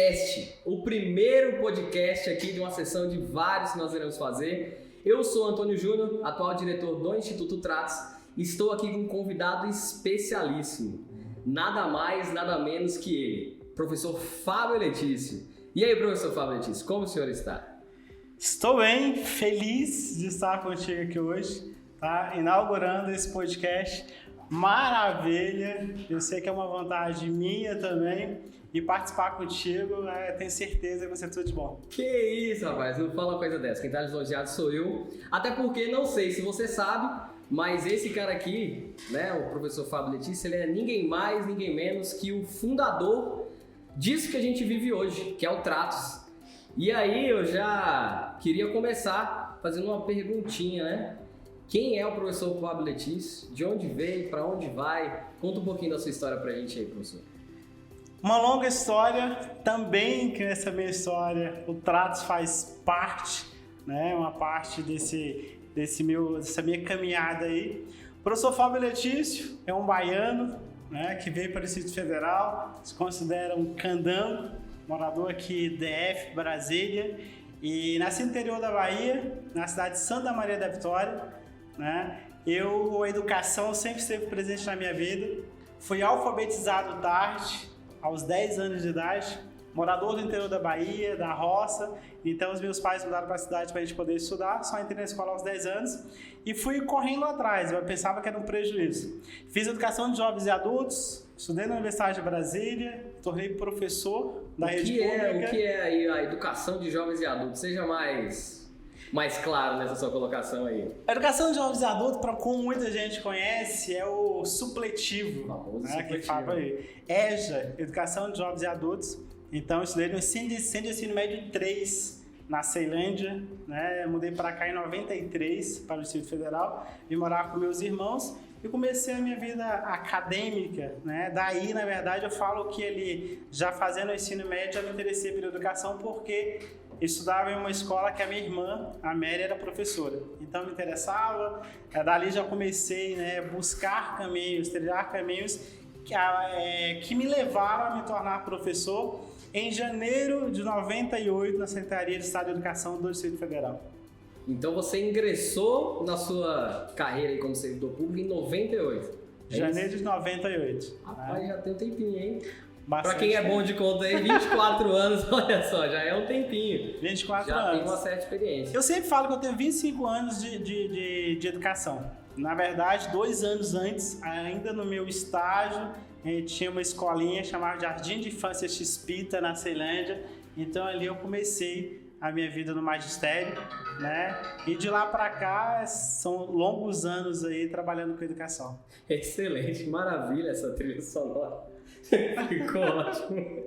Tratscast, o primeiro podcast aqui de uma sessão de vários que nós iremos fazer. Eu sou Antônio Júnior, atual diretor do Instituto Tratos, e estou aqui com um convidado especialíssimo, nada mais, nada menos que ele, professor Fábio Letício. E aí, professor Fábio Letício, como o senhor está? Estou bem, feliz de estar contigo aqui hoje, tá? Inaugurando esse podcast. Maravilha! Eu sei que é uma vantagem minha também e participar contigo, tenho certeza que vai ser tudo de bom. Que isso, rapaz, não fala uma coisa dessa. Quem tá elogiado sou eu. Até porque, não sei se você sabe, mas esse cara aqui, né, o professor Fábio Letício, ele é ninguém mais, ninguém menos que o fundador disso que a gente vive hoje, que é o Tratos. E aí eu já queria começar fazendo uma perguntinha, né? Quem é o professor Fábio Letício? De onde veio? Para onde vai? Conta um pouquinho da sua história pra gente aí, professor. Uma longa história, também que nessa minha história o Tratos faz parte, né? Uma parte dessa minha caminhada aí. O professor Fábio Letício é um baiano, né, que veio para o Distrito Federal, se considera um candango, morador aqui DF, Brasília, e nasci no interior da Bahia, na cidade de Santa Maria da Vitória, né? A educação sempre esteve presente na minha vida. Fui alfabetizado tarde, aos 10 anos de idade, morador do interior da Bahia, da roça. Então os meus pais mudaram para a cidade para a gente poder estudar, só entrei na escola aos 10 anos e fui correndo atrás, eu pensava que era um prejuízo. Fiz educação de jovens e adultos, estudei na Universidade de Brasília, tornei professor da rede pública. O que é aí a educação de jovens e adultos? Seja mais claro nessa sua colocação aí. A educação de jovens e adultos, como muita gente conhece, é o supletivo, né, supletivo. Que fala aí. EJA, Educação de Jovens e Adultos. Então, eu estudei no Centro de Ensino Médio 3, na Ceilândia, né? Mudei para cá em 93, para o Distrito Federal, vim morar com meus irmãos e comecei a minha vida acadêmica, né? Daí, na verdade, eu falo que já fazendo o ensino médio, eu me interessei pela educação porque eu estudava em uma escola que a minha irmã, a Mary, era professora. Então, me interessava. Dali já comecei, né, a buscar caminhos, trilhar caminhos que me levaram a me tornar professor em janeiro de 98 na Secretaria de Estado de Educação do Distrito Federal. Então você ingressou na sua carreira aí como servidor público em 98? Janeiro de 98. Rapaz, já tem um tempinho, hein? Bastante. Pra quem é bom de conta aí, 24 anos, olha só, já é um tempinho. 24 já anos. Tem uma certa experiência. Eu sempre falo que eu tenho 25 anos de educação. Na verdade, 2 anos antes, ainda no meu estágio, tinha uma escolinha chamada Jardim de Infância Xpita, na Ceilândia. Então ali eu comecei a minha vida no magistério, né? E de lá para cá são longos anos aí trabalhando com educação. Excelente, maravilha essa trilha sonora. Ficou ótimo.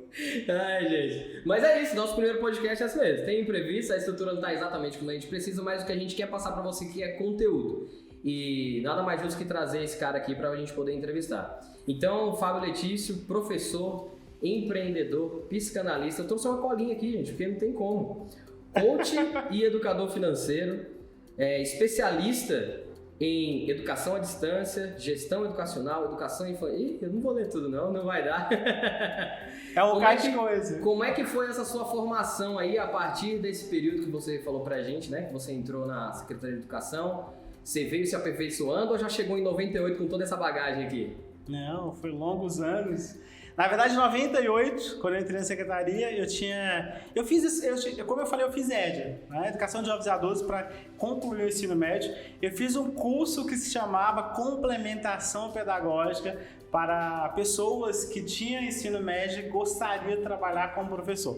Ai, gente. Mas é isso, nosso primeiro podcast é assim mesmo. Tem imprevisto, a estrutura não está exatamente como a gente precisa, mas o que a gente quer passar para você aqui é conteúdo. E nada mais justo que trazer esse cara aqui para a gente poder entrevistar. Então, Fábio Letício, professor, empreendedor, psicanalista. Eu trouxe uma colinha aqui, gente, porque não tem como. Coach e educador financeiro, especialista em educação à distância, gestão educacional, educação infantil. Ih, eu não vou ler tudo não vai dar. É um bocado de coisa. Como é que foi essa sua formação aí a partir desse período que você falou pra gente, né? Que você entrou na Secretaria de Educação, você veio se aperfeiçoando ou já chegou em 98 com toda essa bagagem aqui? Não, foi longos anos. Na verdade, em 98, quando eu entrei na secretaria, como eu falei, eu fiz EJA, né? Educação de Jovens e Adultos, para concluir o ensino médio. Eu fiz um curso que se chamava Complementação Pedagógica para pessoas que tinham ensino médio e gostariam de trabalhar como professor.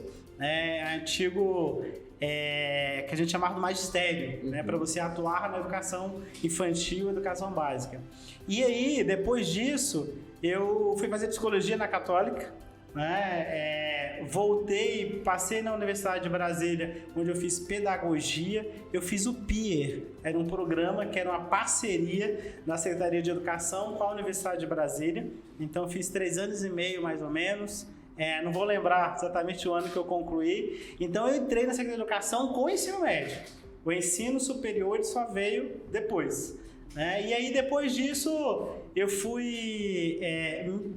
Antigo, que a gente chamava de magistério, né? Para você atuar na educação infantil e educação básica. E aí, depois disso, eu fui fazer psicologia na Católica, né? Voltei, passei na Universidade de Brasília, onde eu fiz pedagogia. Eu fiz o PIER, era um programa que era uma parceria da Secretaria de Educação com a Universidade de Brasília. Então, fiz 3 anos e meio, mais ou menos. Não vou lembrar exatamente o ano que eu concluí. Então, eu entrei na Secretaria de Educação com o ensino médio. O ensino superior só veio depois. E aí, depois disso, eu fui...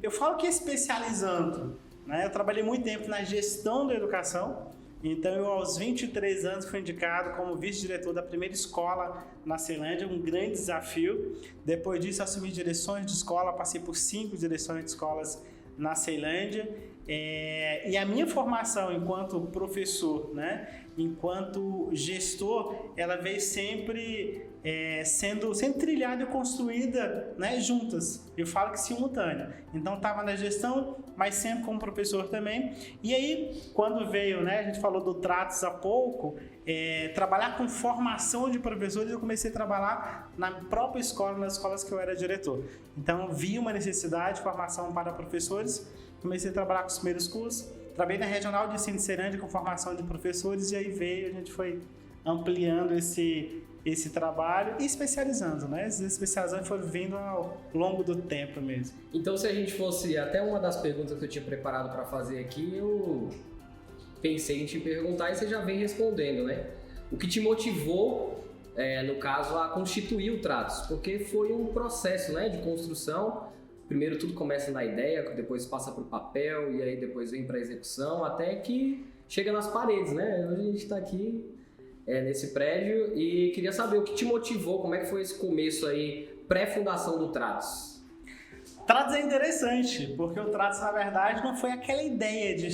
eu falo que especializando, né? Eu trabalhei muito tempo na gestão da educação. Então, eu aos 23 anos fui indicado como vice-diretor da primeira escola na Ceilândia, um grande desafio. Depois disso, assumi direções de escola, passei por 5 direções de escolas na Ceilândia. E a minha formação enquanto professor, né, enquanto gestor, ela veio sempre sendo trilhada e construída, né, juntas. Eu falo que simultânea. Então, estava na gestão, mas sempre como professor também. E aí, quando veio, né, a gente falou do Tratos há pouco, trabalhar com formação de professores, eu comecei a trabalhar na própria escola, nas escolas que eu era diretor. Então, vi uma necessidade de formação para professores, comecei a trabalhar com os primeiros cursos, trabalhei na Regional de Ensino de Ceilândia com formação de professores, e aí a gente foi ampliando esse trabalho e especializando, né? Essas especializações foram vindo ao longo do tempo mesmo. Então, se a gente fosse, até uma das perguntas que eu tinha preparado para fazer aqui, eu pensei em te perguntar e você já vem respondendo, né? O que te motivou, no caso, a constituir o Tratos? Porque foi um processo, né, de construção. Primeiro tudo começa na ideia, depois passa para o papel e aí depois vem para a execução, até que chega nas paredes, né? Hoje a gente está aqui nesse prédio e queria saber o que te motivou, como é que foi esse começo aí, pré-fundação do Tratos? Tratos é interessante, porque o Tratos, na verdade, não foi aquela ideia de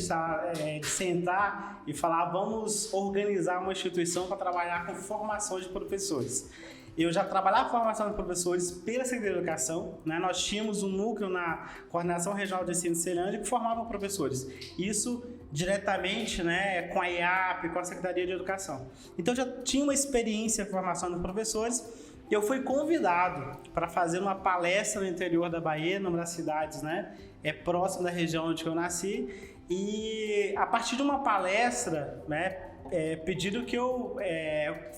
sentar e falar vamos organizar uma instituição para trabalhar com formação de professores. Eu já trabalhava com formação de professores pela Secretaria de Educação, né? Nós tínhamos um núcleo na Coordenação Regional de Ensino de Ceilândia que formava professores. Isso diretamente, né, com a IAP, com a Secretaria de Educação. Então, já tinha uma experiência em formação de professores. Eu fui convidado para fazer uma palestra no interior da Bahia, numa das cidades, né, próximo da região onde eu nasci. E a partir de uma palestra, né, pediram que eu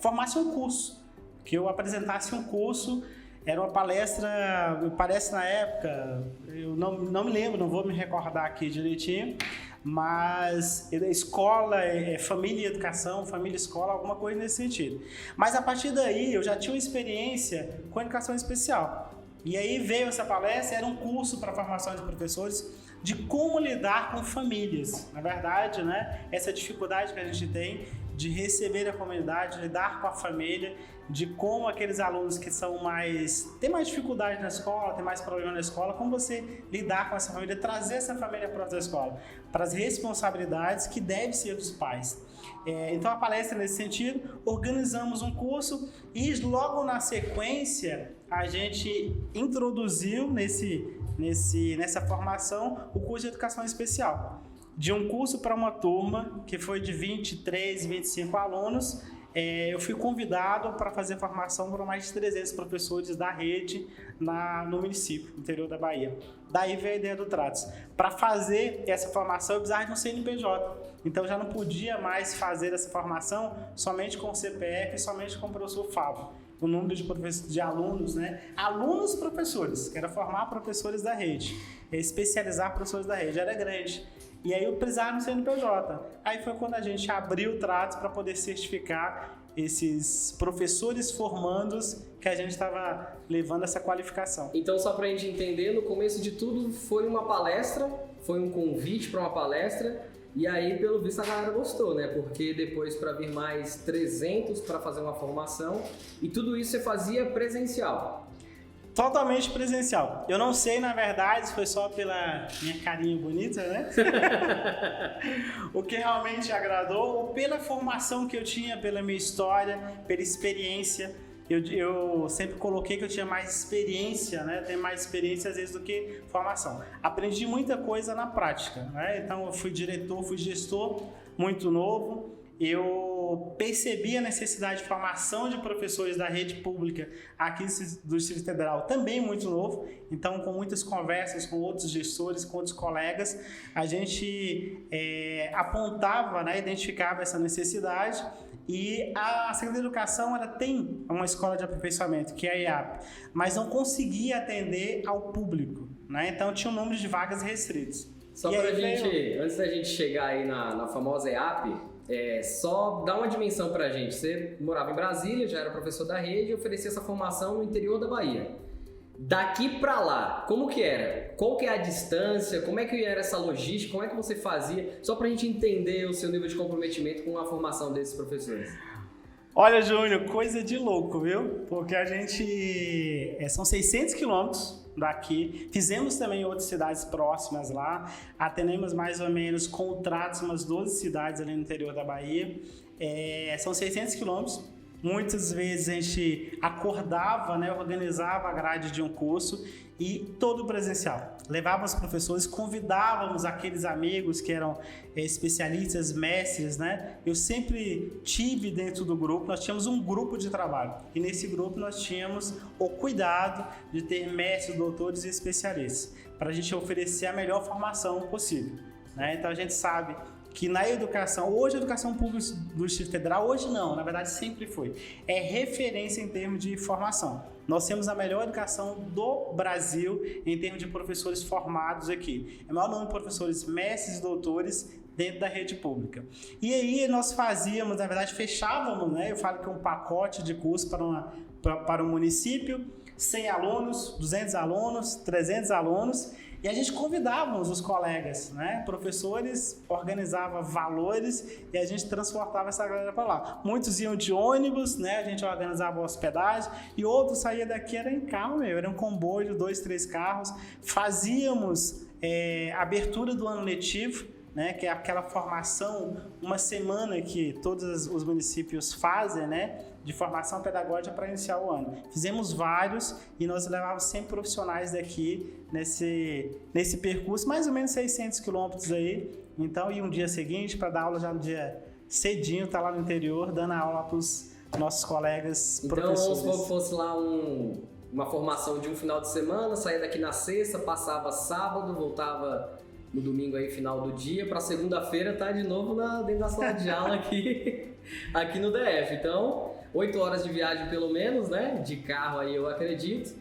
formasse um curso, que eu apresentasse um curso. Era uma palestra, me parece na época, eu não me lembro, não vou me recordar aqui direitinho, mas escola, família e educação, família e escola, alguma coisa nesse sentido. Mas a partir daí eu já tinha uma experiência com educação especial. E aí veio essa palestra, era um curso para formação de professores de como lidar com famílias. Na verdade, né, essa dificuldade que a gente tem de receber a comunidade, lidar com a família, de como aqueles alunos que têm mais dificuldade na escola, têm mais problema na escola, como você lidar com essa família, trazer essa família para a escola, para as responsabilidades que devem ser dos pais. Então a palestra nesse sentido, organizamos um curso e logo na sequência a gente introduziu nessa formação o curso de educação especial. De um curso para uma turma que foi de 23, 25 alunos, eu fui convidado para fazer formação para mais de 300 professores da rede no município, no interior da Bahia. Daí veio a ideia do Tratos. Para fazer essa formação, eu precisava de um CNPJ. Então, eu já não podia mais fazer essa formação somente com o CPF, somente com o professor Fábio. O número de alunos, né? Alunos professores, que era formar professores da rede, especializar professores da rede, era grande. E aí eu precisava no CNPJ. Aí foi quando a gente abriu o Tratos para poder certificar esses professores formandos que a gente estava levando essa qualificação. Então, só para a gente entender, no começo de tudo foi uma palestra, foi um convite para uma palestra, e aí, pelo visto, a galera gostou, né? Porque depois para vir mais 300 para fazer uma formação, e tudo isso você fazia presencial. Totalmente presencial. Eu não sei, na verdade, se foi só pela minha carinha bonita, né? O que realmente agradou, ou pela formação que eu tinha, pela minha história, pela experiência. Eu sempre coloquei que eu tinha mais experiência, né? Tenho mais experiência às vezes do que formação. Aprendi muita coisa na prática, né? Então eu fui diretor, fui gestor muito novo. Eu percebi a necessidade de formação de professores da rede pública aqui do Distrito Federal, também muito novo. Então, com muitas conversas com outros gestores, com outros colegas, a gente apontava, né, identificava essa necessidade. E a Secretaria de Educação ela tem uma escola de aperfeiçoamento, que é a IAP, mas não conseguia atender ao público, né? Então, tinha um número de vagas restritos. Só para antes da gente chegar aí na famosa IAP, só dá uma dimensão pra gente. Você morava em Brasília, já era professor da rede e oferecia essa formação no interior da Bahia. Daqui para lá, como que era? Qual que é a distância? Como é que era essa logística? Como é que você fazia? Só pra gente entender o seu nível de comprometimento com a formação desses professores. Olha, Júnior, coisa de louco, viu? Porque a gente... são 600 quilômetros daqui. Fizemos também outras cidades próximas lá. Atendemos mais ou menos contratos, umas 12 cidades ali no interior da Bahia. São 600 quilômetros. Muitas vezes a gente acordava, né, organizava a grade de um curso e todo presencial. Levávamos professores, convidávamos aqueles amigos que eram especialistas, mestres, né? Eu sempre tive dentro do grupo, nós tínhamos um grupo de trabalho e nesse grupo nós tínhamos o cuidado de ter mestres, doutores e especialistas para a gente oferecer a melhor formação possível, né? Então a gente sabe que na educação, hoje a educação pública do Distrito Federal, hoje não, na verdade sempre foi, é referência em termos de formação. Nós temos a melhor educação do Brasil em termos de professores formados aqui. É o maior número de professores mestres e doutores dentro da rede pública. E aí nós fazíamos, na verdade fechávamos, né? Eu falo que é um pacote de curso para um município, 100 alunos, 200 alunos, 300 alunos, e a gente convidava os colegas, né? Professores, organizava valores e a gente transportava essa galera para lá. Muitos iam de ônibus, né? A gente organizava a hospedagem e outros saíam daqui, era em carro mesmo, era um comboio de 2, 3 carros. Fazíamos abertura do ano letivo, né, que é aquela formação, uma semana que todos os municípios fazem, né, de formação pedagógica para iniciar o ano. Fizemos vários e nós levávamos 100 profissionais daqui nesse percurso, mais ou menos 600 quilômetros aí. Então, e um dia seguinte, para dar aula já no dia cedinho, tá lá no interior, dando aula para os nossos colegas professores. Então, vamos supor que fosse lá uma formação de um final de semana, saía daqui na sexta, passava sábado, voltava no domingo aí, final do dia, para segunda-feira tá de novo dentro da sala de aula aqui no DF. Então, 8 horas de viagem pelo menos, né? De carro aí eu acredito.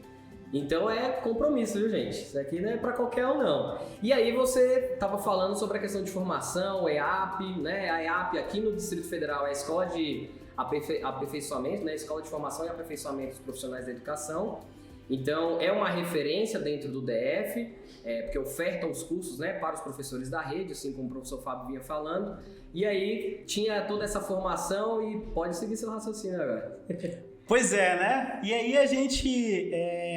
Então é compromisso, viu, gente? Isso aqui não é para qualquer um, não. E aí você tava falando sobre a questão de formação, EAP, né? A EAP aqui no Distrito Federal é a Escola de Aperfeiçoamento, né? Escola de Formação e Aperfeiçoamento dos Profissionais da Educação. Então, é uma referência dentro do DF, porque oferta os cursos, né, para os professores da rede, assim como o professor Fábio vinha falando. E aí, tinha toda essa formação e pode seguir seu raciocínio agora. Pois é, né? E aí a gente,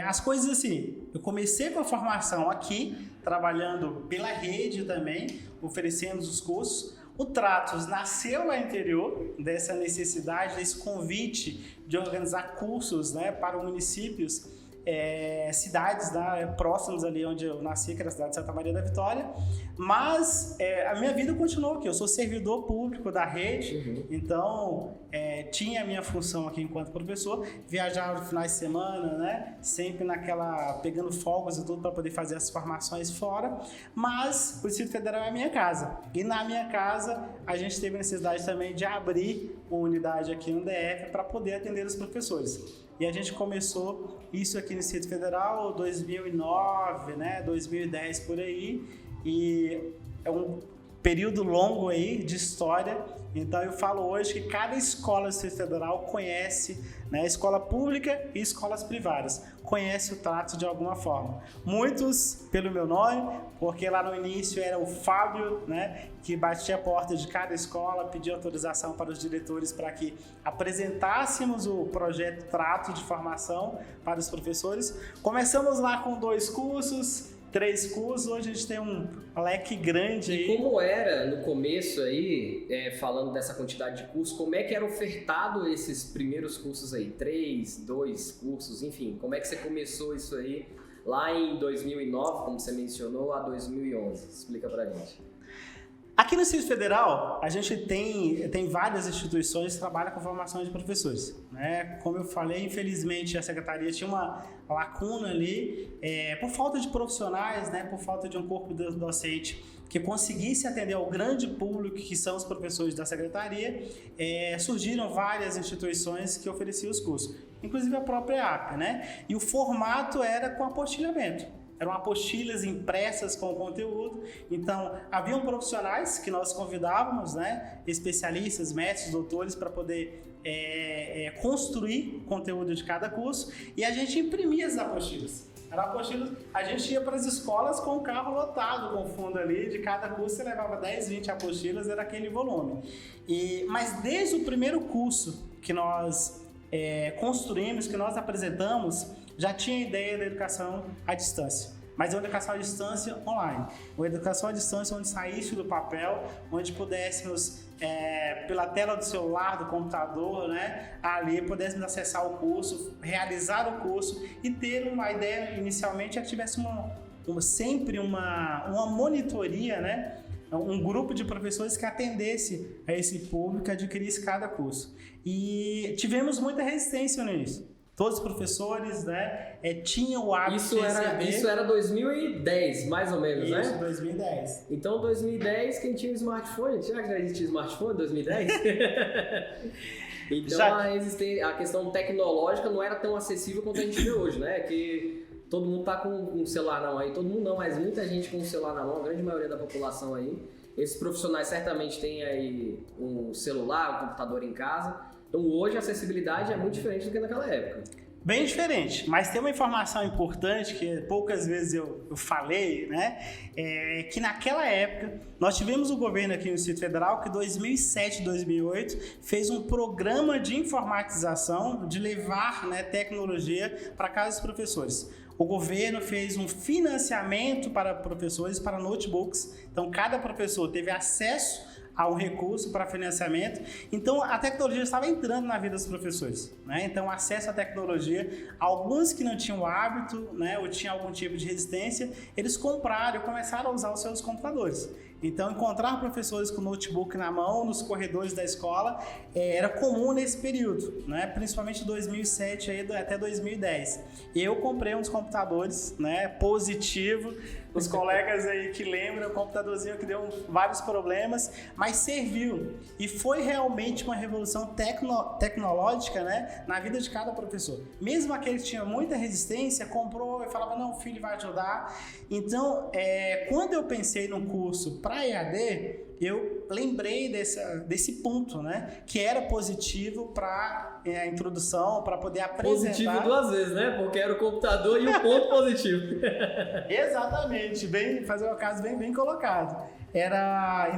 as coisas assim, eu comecei com a formação aqui, trabalhando pela rede também, oferecendo os cursos. O Tratos nasceu lá no interior dessa necessidade, desse convite de organizar cursos, né, para municípios, cidades, né, próximas ali onde eu nasci, que era a cidade de Santa Maria da Vitória, mas a minha vida continuou aqui, eu sou servidor público da rede, então tinha a minha função aqui enquanto professor, viajava no finais de semana, né, sempre pegando folgas e tudo para poder fazer as formações fora, mas o Distrito Federal é a minha casa, e na minha casa a gente teve a necessidade também de abrir uma unidade aqui no DF para poder atender os professores. E a gente começou isso aqui no Distrito Federal, 2009, né, 2010 por aí, e é um período longo aí de história. Então eu falo hoje que cada escola do Distrito Federal conhece, né, escola pública e escolas privadas, conhece o Tratos de alguma forma. Muitos pelo meu nome, porque lá no início era o Fábio, né, que batia a porta de cada escola, pedia autorização para os diretores para que apresentássemos o projeto Trato de formação para os professores. Começamos lá com 2 cursos, 3 cursos, hoje a gente tem um leque grande aí. E como era no começo aí, falando dessa quantidade de cursos, como é que era ofertado esses primeiros cursos aí? 3, 2 cursos, enfim, como é que você começou isso aí lá em 2009, como você mencionou, a 2011? Explica pra gente. Aqui no Distrito Federal, a gente tem várias instituições que trabalham com formação de professores, né? Como eu falei, infelizmente a Secretaria tinha uma lacuna ali, por falta de profissionais, né? Por falta de um corpo docente que conseguisse atender ao grande público que são os professores da Secretaria. Surgiram várias instituições que ofereciam os cursos, inclusive a própria EAP, né? E o formato era com apostilhamento. eram apostilas impressas com conteúdo. Então, haviam profissionais que nós convidávamos, né, especialistas, mestres, doutores, para poder construir conteúdo de cada curso, e a gente imprimia as apostilas. Era apostila, a gente ia para as escolas com o carro lotado com fundo ali, de cada curso você levava 10, 20 apostilas, era aquele volume. Mas desde o primeiro curso que nós construímos, que nós apresentamos, já tinha ideia da educação à distância. Mas uma educação à distância online. Uma educação à distância onde saísse do papel, onde pudéssemos, pela tela do celular, do computador, né, ali pudéssemos acessar o curso, realizar o curso e ter uma ideia, inicialmente, é que tivesse sempre uma monitoria, né, um grupo de professores que atendesse a esse público, que adquirisse cada curso. E tivemos muita resistência no início. Todos os professores, né, tinham o hábito de receber. Isso era 2010, mais ou menos, né? Isso, 2010. Então, 2010, quem tinha smartphone? Será que já existia smartphone em 2010? Então, a questão tecnológica não era tão acessível quanto a gente vê hoje, né? Que todo mundo tá com um celular na mão aí. Todo mundo não, mas muita gente com um celular na mão, a grande maioria da população aí. Esses profissionais certamente têm aí um celular, um computador em casa. Então hoje a acessibilidade é muito diferente do que naquela época. Bem diferente, mas tem uma informação importante que poucas vezes eu falei, né? Que naquela época nós tivemos o governo aqui no Distrito Federal que em 2007, 2008 fez um programa de informatização, de levar, né, tecnologia para casa dos professores. O governo fez um financiamento para professores, para notebooks, então cada professor teve acesso a um recurso para financiamento. Então, a tecnologia estava entrando na vida dos professores, né? Então, acesso à tecnologia, alguns que não tinham hábito, né, ou tinham algum tipo de resistência, eles compraram e começaram a usar os seus computadores. Então, encontrar professores com notebook na mão, nos corredores da escola, era comum nesse período, né? Principalmente de 2007 aí, até 2010. Eu comprei uns computadores, né, positivo. Os colegas aí que lembram, o computadorzinho que deu vários problemas, mas serviu. E foi realmente uma revolução tecnológica, né, na vida de cada professor. Mesmo aquele que tinha muita resistência, comprou e falava, não, o filho vai ajudar. Então, quando eu pensei num curso para EAD, eu lembrei desse ponto, né? Que era positivo para a introdução, para poder apresentar... Positivo duas vezes, né? Porque era o computador e o ponto positivo. Exatamente, fazer um caso bem colocado.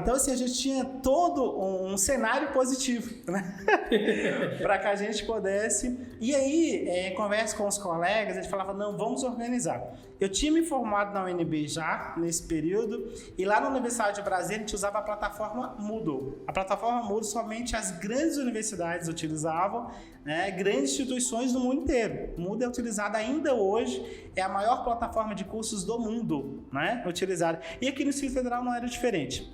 Então, assim, a gente tinha todo um cenário positivo, né? Para que a gente pudesse... E aí, conversa com os colegas, a gente falava, não, vamos organizar. Eu tinha me formado na UNB já, nesse período, e lá na Universidade de Brasília a gente usava a plataforma Moodle. A plataforma Moodle somente as grandes universidades utilizavam, né, grandes instituições do mundo inteiro. O Moodle é utilizado ainda hoje, é a maior plataforma de cursos do mundo, né, utilizada. E aqui no Distrito Federal não era diferente.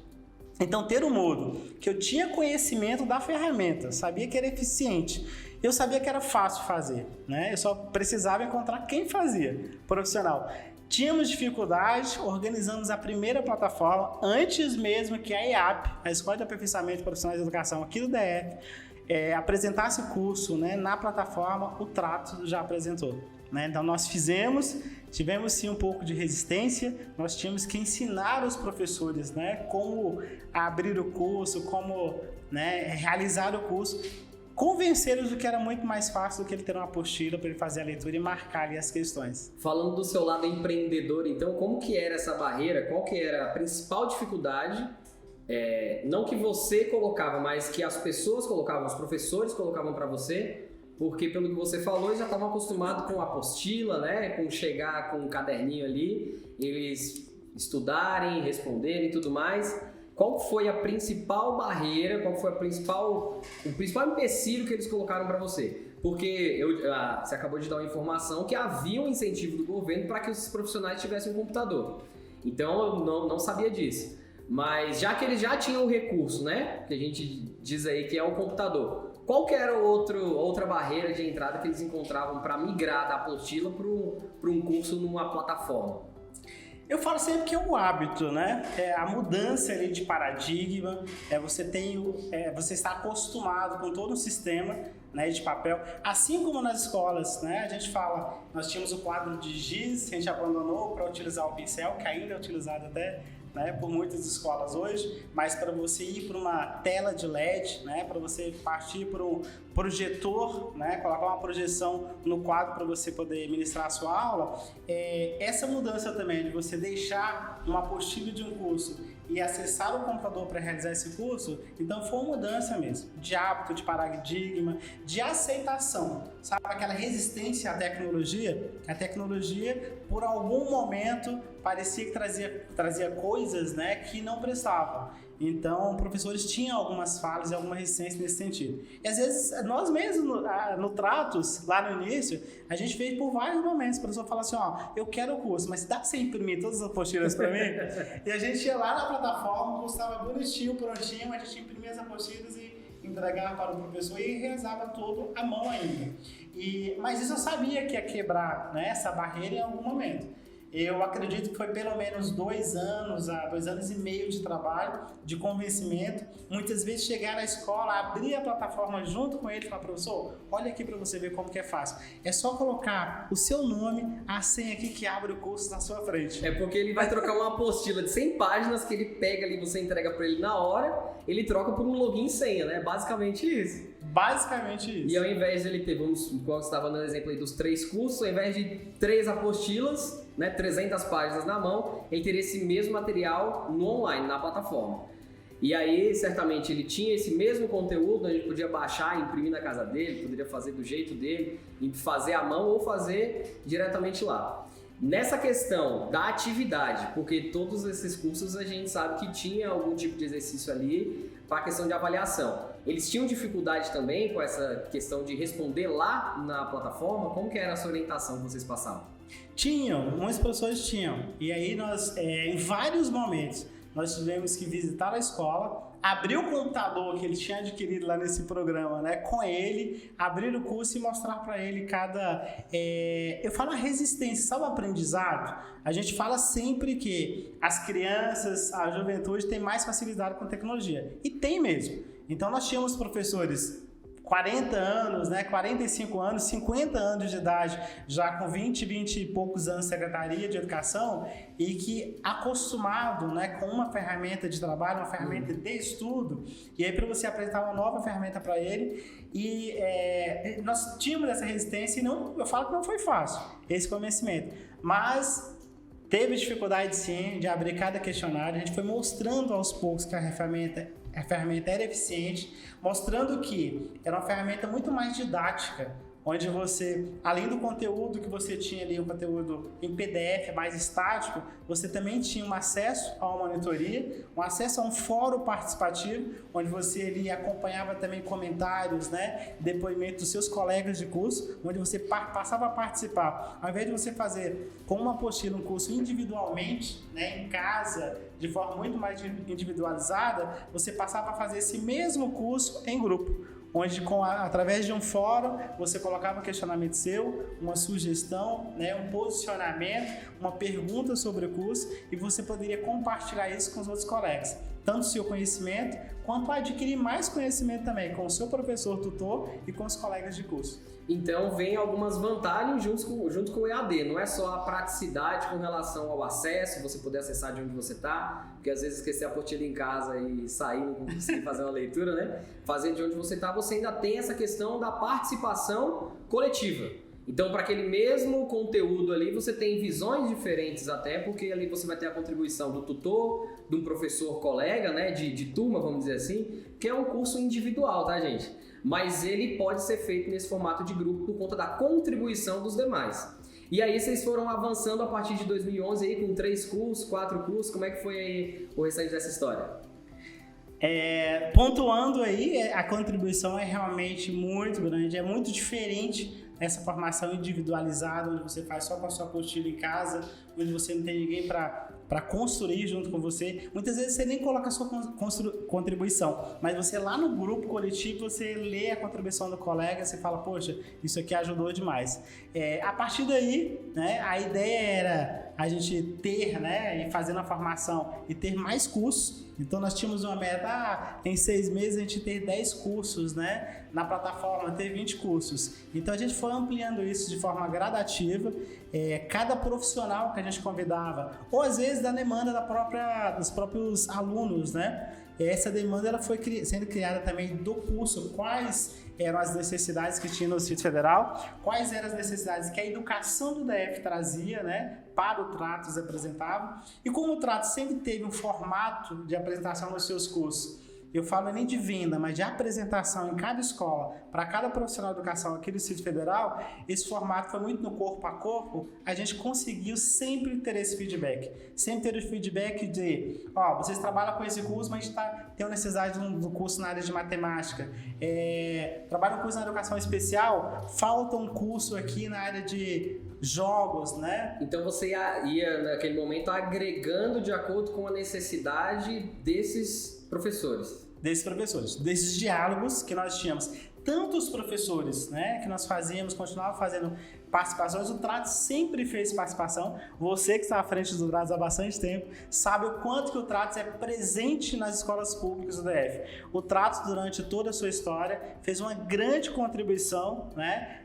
Então, ter o Moodle, que eu tinha conhecimento da ferramenta, sabia que era eficiente, eu sabia que era fácil fazer, né? Eu só precisava encontrar quem fazia, profissional. Tínhamos dificuldade, organizamos a primeira plataforma, antes mesmo que a EAP, a Escola de Aperfeiçoamento de Profissionais de Educação aqui do DF, apresentasse o curso, né, na plataforma, o Trato já apresentou. Né? Então nós tivemos sim um pouco de resistência, nós tínhamos que ensinar os professores, né, como abrir o curso, como, né, realizar o curso, convencê-los de que era muito mais fácil do que ele ter uma apostila para ele fazer a leitura e marcar ali as questões. Falando do seu lado empreendedor, então, como que era essa barreira? Qual que era a principal dificuldade? Não que você colocava, mas que as pessoas colocavam, os professores colocavam para você, porque pelo que você falou, eles já estavam acostumados com a apostila, né? Com chegar com um caderninho ali, eles estudarem, responderem e tudo mais. Qual foi a principal barreira, qual foi o principal empecilho que eles colocaram para você? Porque você acabou de dar uma informação que havia um incentivo do governo para que os profissionais tivessem um computador. Então eu não sabia disso. Mas já que eles já tinham o recurso, né? Que a gente diz aí que é o computador. Qual que era outra barreira de entrada que eles encontravam para migrar da apostila para um curso numa plataforma? Eu falo sempre que é um hábito, né? A mudança ali de paradigma, você está acostumado com todo o sistema, né, de papel, assim como nas escolas, né, a gente fala, nós tínhamos o quadro de giz, a gente abandonou para utilizar o pincel, que ainda é utilizado até, né, por muitas escolas hoje, mas para você ir para uma tela de LED, né, para você partir para um projetor, né, colocar uma projeção no quadro para você poder ministrar a sua aula, essa mudança também de você deixar uma apostila de um curso e acessar o computador para realizar esse curso, então foi uma mudança mesmo, de hábito, de paradigma, de aceitação, sabe, aquela resistência à tecnologia, a tecnologia por algum momento parecia que trazia coisas, né, que não prestavam. Então, professores tinham algumas falhas e alguma resistência nesse sentido. E às vezes, nós mesmos, no Tratos, lá no início, a gente fez por vários momentos. O professor fala assim, ó, eu quero o curso, mas dá pra você imprimir todas as apostilas para mim? E a gente ia lá na plataforma, o curso estava bonitinho, prontinho, a gente imprimia as apostilas e entregava para o professor e realizava tudo à mão ainda. Mas isso eu sabia que ia quebrar, né, essa barreira em algum momento. Eu acredito que foi pelo menos 2 anos, 2 anos e meio de trabalho, de convencimento. Muitas vezes chegar na escola, abrir a plataforma junto com ele e falar, professor, olha aqui para você ver como que é fácil. É só colocar o seu nome, a senha aqui que abre o curso na sua frente. É porque ele vai trocar uma apostila de 100 páginas que ele pega ali, você entrega para ele na hora, ele troca por um login e senha, né? Basicamente isso. Basicamente isso. E ao invés de ele ter, igual você estava dando exemplo aí dos 3 cursos, ao invés de 3 apostilas, né, 300 páginas na mão, ele teria esse mesmo material no online, na plataforma. E aí, certamente, ele tinha esse mesmo conteúdo, a gente podia baixar, imprimir na casa dele, poderia fazer do jeito dele, fazer à mão ou fazer diretamente lá. Nessa questão da atividade, porque todos esses cursos a gente sabe que tinha algum tipo de exercício ali para a questão de avaliação. Eles tinham dificuldade também com essa questão de responder lá na plataforma? Como que era essa orientação que vocês passavam? Tinham, muitos professores tinham. E aí nós, em vários momentos, nós tivemos que visitar a escola, abrir o computador que ele tinha adquirido lá nesse programa, né, com ele, abrir o curso e mostrar para ele cada... eu falo a resistência, sabe o aprendizado? A gente fala sempre que as crianças, a juventude tem mais facilidade com tecnologia. E tem mesmo. Então nós tínhamos professores 40 anos, né, 45 anos, 50 anos de idade, já com 20 e poucos anos de Secretaria de Educação e que acostumado, né, com uma ferramenta de trabalho, uma ferramenta de estudo, e aí para você apresentar uma nova ferramenta para ele, e nós tínhamos essa resistência e eu falo que não foi fácil esse convencimento, mas teve dificuldade sim de abrir cada questionário, a gente foi mostrando aos poucos que a ferramenta era eficiente, mostrando que era uma ferramenta muito mais didática, onde você, além do conteúdo que você tinha ali, um conteúdo em PDF mais estático, você também tinha um acesso a uma monitoria, um acesso a um fórum participativo, onde você ali acompanhava também comentários, né, depoimentos dos seus colegas de curso, onde você passava a participar. Ao invés de você fazer com uma apostila um curso individualmente, né, em casa, de forma muito mais individualizada, você passava a fazer esse mesmo curso em grupo, onde através de um fórum você colocava um questionamento seu, uma sugestão, né, um posicionamento, uma pergunta sobre o curso e você poderia compartilhar isso com os outros colegas, tanto o seu conhecimento quanto adquirir mais conhecimento também com o seu professor tutor e com os colegas de curso. Então vem algumas vantagens junto com o EAD, não é só a praticidade com relação ao acesso, você poder acessar de onde você está, porque às vezes esquecer a apostila em casa e sair, não conseguir fazer uma leitura, né? Fazer de onde você está, você ainda tem essa questão da participação coletiva. Então, para aquele mesmo conteúdo ali, você tem visões diferentes até, porque ali você vai ter a contribuição do tutor, de um professor colega, né, de turma, vamos dizer assim, que é um curso individual, tá, gente? Mas ele pode ser feito nesse formato de grupo por conta da contribuição dos demais. E aí vocês foram avançando a partir de 2011 aí com 3 cursos, 4 cursos, como é que foi aí o restante dessa história? Pontuando aí, a contribuição é realmente muito grande, é muito diferente essa formação individualizada, onde você faz só com a sua apostila em casa, onde você não tem ninguém para construir junto com você. Muitas vezes você nem coloca a sua contribuição, mas você lá no grupo coletivo, você lê a contribuição do colega, você fala, poxa, isso aqui ajudou demais. A partir daí, né, a ideia era a gente ter, né, e fazendo a formação e ter mais cursos. Então nós tínhamos uma meta, em 6 meses a gente ter 10 cursos, né, na plataforma, ter 20 cursos. Então a gente foi ampliando isso de forma gradativa, cada profissional que a gente convidava, ou às vezes da demanda dos próprios alunos, né. Essa demanda ela foi sendo criada também do curso, quais eram as necessidades que tinha no Distrito Federal, quais eram as necessidades que a educação do DF trazia, né, para o Tratos apresentava, e como o Tratos sempre teve um formato de apresentação nos seus cursos, eu falo nem de venda, mas de apresentação em cada escola, para cada profissional de educação aqui do Distrito Federal, esse formato foi muito no corpo a corpo, a gente conseguiu sempre ter esse feedback. Sempre ter o feedback de, vocês trabalham com esse curso, mas a gente tem uma necessidade do curso na área de matemática. Trabalham com curso na educação especial, falta um curso aqui na área de jogos, né? Então você ia naquele momento agregando de acordo com a necessidade desses professores. Desses diálogos que nós tínhamos. Tantos professores, né, que nós fazíamos, continuava fazendo participações, o Tratos sempre fez participação. Você que está à frente do Tratos há bastante tempo, sabe o quanto que o Tratos é presente nas escolas públicas do DF. O Tratos, durante toda a sua história, fez uma grande contribuição, né,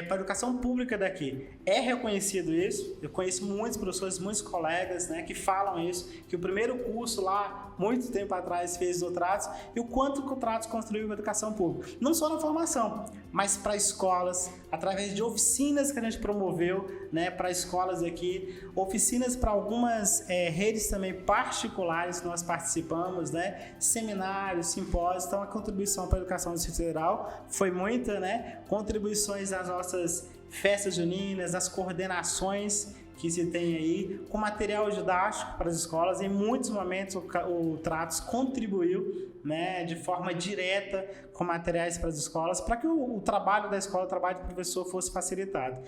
para a educação pública daqui. É reconhecido isso, eu conheço muitos professores, muitos colegas, né, que falam isso, que o primeiro curso lá, muito tempo atrás, fez o Tratos, e o quanto que o Tratos construiu para a educação pública. Não só na formação, mas para escolas, através de oficinas que a gente promoveu, né, para escolas aqui, oficinas para algumas redes também particulares que nós participamos, né, seminários, simpósios. Então a contribuição para a educação do Distrito Federal foi muita, né, contribuições das nossas festas juninas, das coordenações que se tem aí, com material didático para as escolas. Em muitos momentos o Tratos contribuiu, né, de forma direta com materiais para as escolas, para que o trabalho da escola, o trabalho do professor fosse facilitado.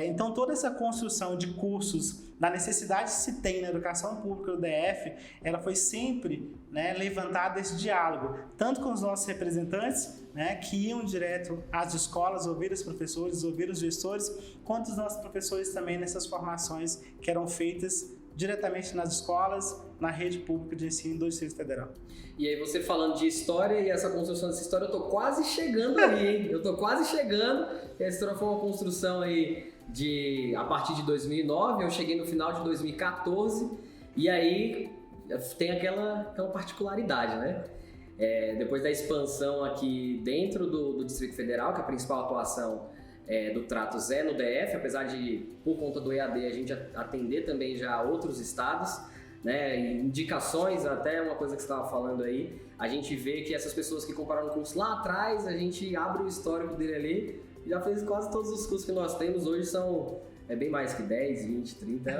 Então toda essa construção de cursos, da necessidade que se tem na educação pública do DF, ela foi sempre, né, levantada esse diálogo, tanto com os nossos representantes, né, que iam direto às escolas, ouvir os professores, ouvir os gestores, quanto os nossos professores também nessas formações que eram feitas diretamente nas escolas, na rede pública de ensino do Distrito Federal. E aí você falando de história e essa construção dessa história, eu tô quase chegando aí, hein? Eu tô quase chegando. Essa história foi uma construção aí a partir de 2009, eu cheguei no final de 2014, e aí tem aquela particularidade, né? Depois da expansão aqui dentro do Distrito Federal, que a principal atuação do Tratos no DF, apesar de, por conta do EAD, a gente atender também já outros estados, né, indicações, até uma coisa que você estava falando aí, a gente vê que essas pessoas que compraram o curso lá atrás, a gente abre o histórico dele ali, já fez quase todos os cursos que nós temos hoje, são bem mais que 10, 20, 30,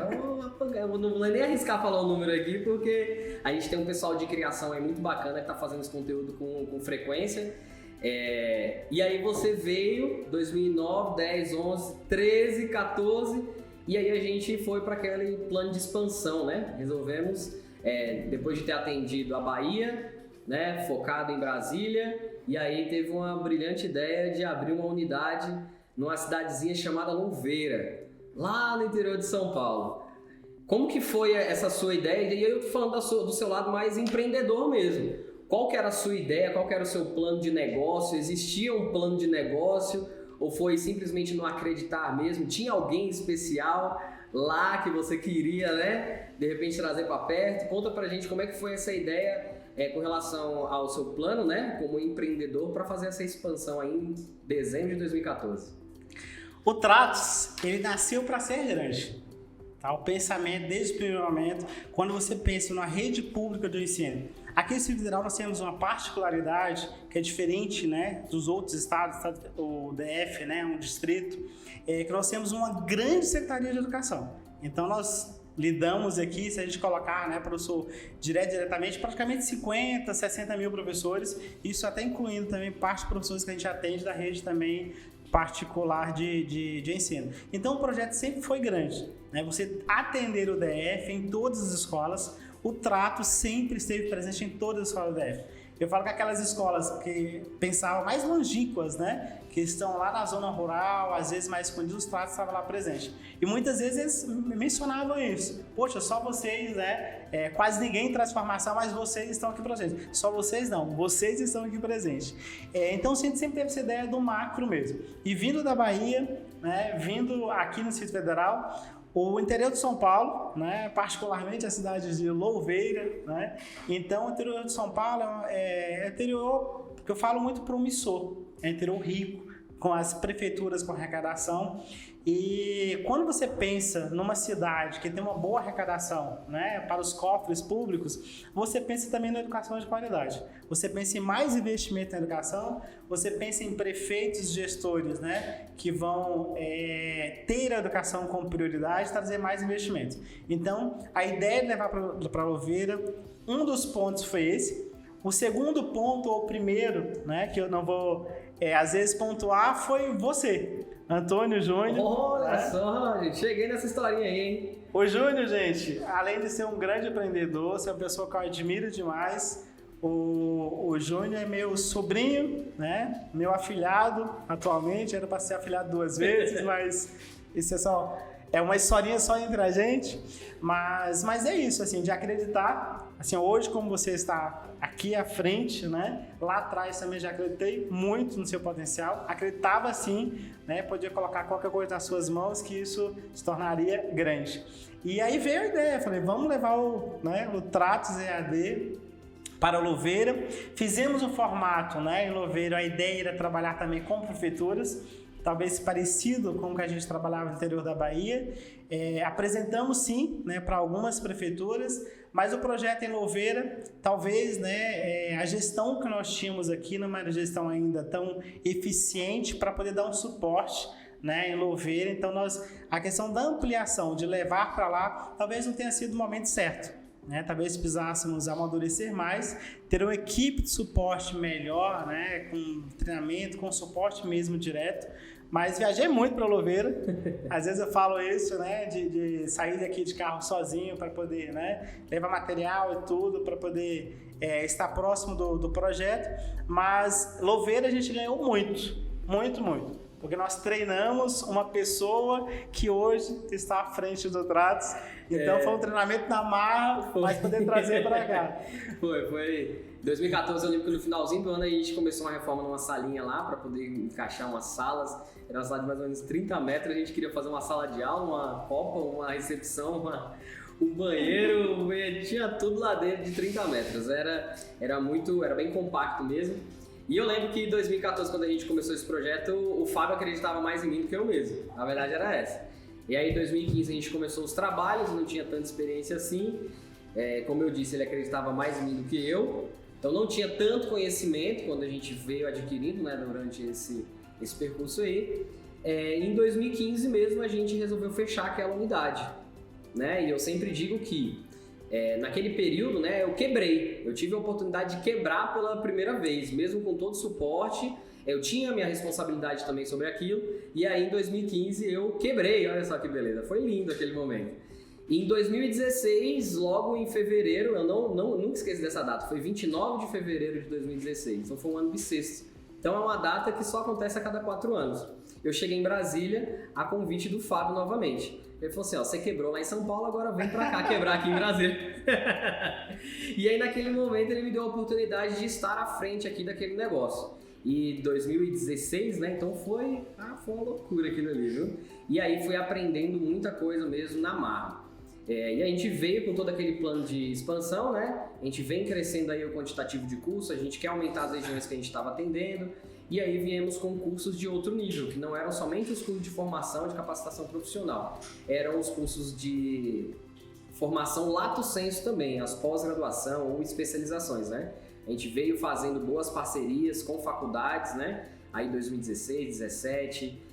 eu não vou nem arriscar falar o número aqui, porque a gente tem um pessoal de criação aí muito bacana que está fazendo esse conteúdo com frequência. E aí você veio 2009, 10, 11, 13, 14, e aí a gente foi para aquele plano de expansão, né? Resolvemos, depois de ter atendido a Bahia, né, focado em Brasília, e aí teve uma brilhante ideia de abrir uma unidade numa cidadezinha chamada Louveira, lá no interior de São Paulo. Como que foi essa sua ideia? E aí eu tô falando do seu lado mais empreendedor mesmo. Qual que era a sua ideia? Qual que era o seu plano de negócio? Existia um plano de negócio? Ou foi simplesmente não acreditar mesmo? Tinha alguém especial lá que você queria, né, de repente trazer para perto? Conta pra gente como é que foi essa ideia com relação ao seu plano, né, como empreendedor, para fazer essa expansão aí em dezembro de 2014. O Tratos, ele nasceu para ser grande. Tá? O pensamento, desde o primeiro momento, quando você pensa numa rede pública do ensino. Aqui no Distrito Federal nós temos uma particularidade que é diferente, né, dos outros estados, o DF, né, um distrito, que nós temos uma grande secretaria de educação. Então nós lidamos aqui, se a gente colocar, né, professor, diretamente, praticamente 50, 60 mil professores, isso até incluindo também parte de professores que a gente atende da rede também particular de ensino. Então o projeto sempre foi grande, né? Você atender o DF em todas as escolas, o Trato sempre esteve presente em todas as escolas do DF. Eu falo que aquelas escolas que pensavam mais longínquas, né? Que estão lá na zona rural, às vezes mais escondidos, os Tratos estavam lá presentes. E muitas vezes eles mencionavam isso. Poxa, só vocês, né? Quase ninguém traz formação, mas vocês estão aqui presentes. Só vocês não, vocês estão aqui presentes. Então a gente sempre teve essa ideia do macro mesmo. E vindo da Bahia, né? Vindo aqui no Distrito Federal, o interior de São Paulo, né, particularmente a cidade de Louveira, né, então o interior de São Paulo é interior que eu falo muito promissor, é interior rico, com as prefeituras com arrecadação. E quando você pensa numa cidade que tem uma boa arrecadação, né, para os cofres públicos, você pensa também na educação de qualidade. Você pensa em mais investimento na educação, você pensa em prefeitos, gestores, né, que vão ter a educação como prioridade e trazer mais investimentos. Então, a ideia de levar para Louveira, um dos pontos foi esse. O segundo ponto, ou o primeiro, né, que eu não vou às vezes pontuar, foi você, Antônio Júnior. Olha só, gente, cheguei nessa historinha aí, hein? O Júnior, gente, além de ser um grande empreendedor, ser uma pessoa que eu admiro demais, o Júnior é meu sobrinho, né? Meu afilhado atualmente, era para ser afilhado 2 vezes, mas isso é uma historinha só entre a gente, mas é isso, assim, de acreditar. Assim, hoje, como você está aqui à frente, né? Lá atrás também já acreditei muito no seu potencial, acreditava sim, né? Podia colocar qualquer coisa nas suas mãos que isso se tornaria grande. E aí veio a ideia, falei, vamos levar o Tratos EAD para Louveira. Fizemos o formato, né? Em Louveira a ideia era trabalhar também com prefeituras, talvez parecido com o que a gente trabalhava no interior da Bahia. Apresentamos sim, né, para algumas prefeituras, mas o projeto em Louveira, talvez, né, a gestão que nós tínhamos aqui não era uma gestão ainda tão eficiente para poder dar um suporte, né, em Louveira. Então a questão da ampliação, de levar para lá, talvez não tenha sido o momento certo, né? Talvez precisássemos amadurecer mais, ter uma equipe de suporte melhor, né, com treinamento, com suporte mesmo direto. Mas viajei muito para Louveira, às vezes eu falo isso, né, de sair daqui de carro sozinho para poder, né, levar material e tudo para poder estar próximo do projeto. Mas Louveira a gente ganhou muito, muito, muito, porque nós treinamos uma pessoa que hoje está à frente do Tratos. Então foi um treinamento na marra, mas poder trazer para cá. Foi. Em 2014, eu lembro que no finalzinho do ano a gente começou uma reforma numa salinha lá para poder encaixar umas salas. Era uma sala de mais ou menos 30 metros, a gente queria fazer uma sala de aula, uma copa, uma recepção, um banheiro, tinha tudo lá dentro de 30 metros. Era bem compacto mesmo. E eu lembro que em 2014, quando a gente começou esse projeto, o Fábio acreditava mais em mim do que eu mesmo. A verdade era essa. E aí em 2015 a gente começou os trabalhos, não tinha tanta experiência assim. Como eu disse, ele acreditava mais em mim do que eu. Então não tinha tanto conhecimento quando a gente veio adquirindo, né, durante esse percurso aí. Em 2015 mesmo a gente resolveu fechar aquela unidade, né? E eu sempre digo que naquele período, né, eu quebrei. Eu tive a oportunidade de quebrar pela primeira vez, mesmo com todo o suporte. Eu tinha a minha responsabilidade também sobre aquilo. E aí em 2015 eu quebrei, olha só que beleza. Foi lindo aquele momento. Em 2016, logo em fevereiro, eu nunca esqueço dessa data, foi 29 de fevereiro de 2016, então foi um ano bissexto. Então é uma data que só acontece a cada 4 anos. Eu cheguei em Brasília a convite do Fábio novamente. Ele falou assim, você quebrou lá em São Paulo, agora vem pra cá quebrar aqui em Brasília. E aí naquele momento ele me deu a oportunidade de estar à frente aqui daquele negócio. E 2016, né, então foi uma loucura aquilo ali, viu? E aí fui aprendendo muita coisa mesmo na marra. E a gente veio com todo aquele plano de expansão, né? A gente vem crescendo aí o quantitativo de curso, a gente quer aumentar as regiões que a gente estava atendendo, e aí viemos com cursos de outro nível, que não eram somente os cursos de formação, de capacitação profissional, eram os cursos de formação lato sensu também, as pós-graduação ou especializações, né? A gente veio fazendo boas parcerias com faculdades, né? Aí 2016, 2017...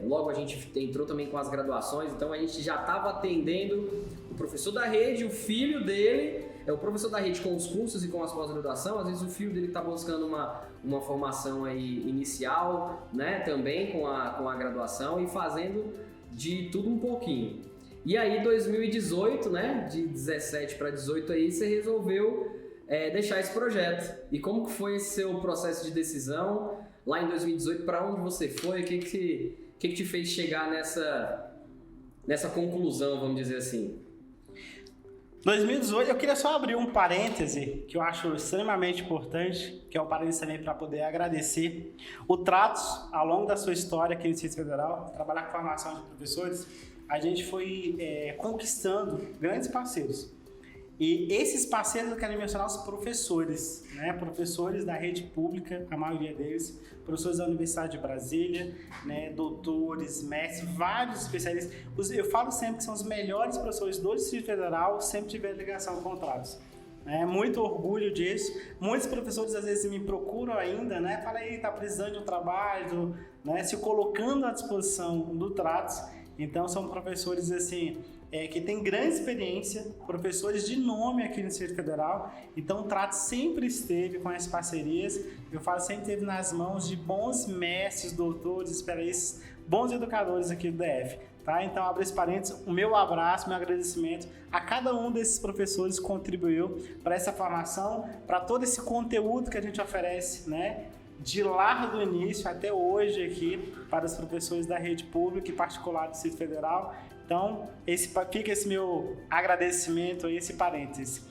logo a gente entrou também com as graduações, então a gente já estava atendendo o professor da rede, o filho dele, o professor da rede com os cursos e com as pós-graduação, às vezes o filho dele está buscando uma formação aí inicial, né, também com a graduação e fazendo de tudo um pouquinho. E aí 2018, né, de 17 para 18 aí, você resolveu deixar esse projeto. E como que foi esse seu processo de decisão lá em 2018? Para onde você foi? O que te fez chegar nessa conclusão, vamos dizer assim? 2018, eu queria só abrir um parêntese que eu acho extremamente importante, que é um parêntese também para poder agradecer o Tratos, ao longo da sua história aqui no Distrito Federal, trabalhar com formação de professores, a gente foi conquistando grandes parceiros. E esses parceiros eu quero mencionar os professores, né? Professores da rede pública, a maioria deles, professores da Universidade de Brasília, né? Doutores, mestres, vários especialistas. Eu falo sempre que são os melhores professores do Distrito Federal, sempre tiveram ligação com contratos. Muito orgulho disso. Muitos professores às vezes me procuram ainda, né? Fala aí, tá precisando de um trabalho, né? Se colocando à disposição do Tratos. Então são professores assim, que têm grande experiência, professores de nome aqui no Distrito Federal. Então o Tratos sempre esteve com essas parcerias, eu falo, sempre esteve nas mãos de bons mestres, doutores, especialistas, bons educadores aqui do DF. Tá? Então abro esse parênteses, o meu abraço, meu agradecimento a cada um desses professores que contribuiu para essa formação, para todo esse conteúdo que a gente oferece, né? De lá do início até hoje aqui para os professores da rede pública e particular do Distrito Federal. Então, fica esse meu agradecimento aí, esse parênteses.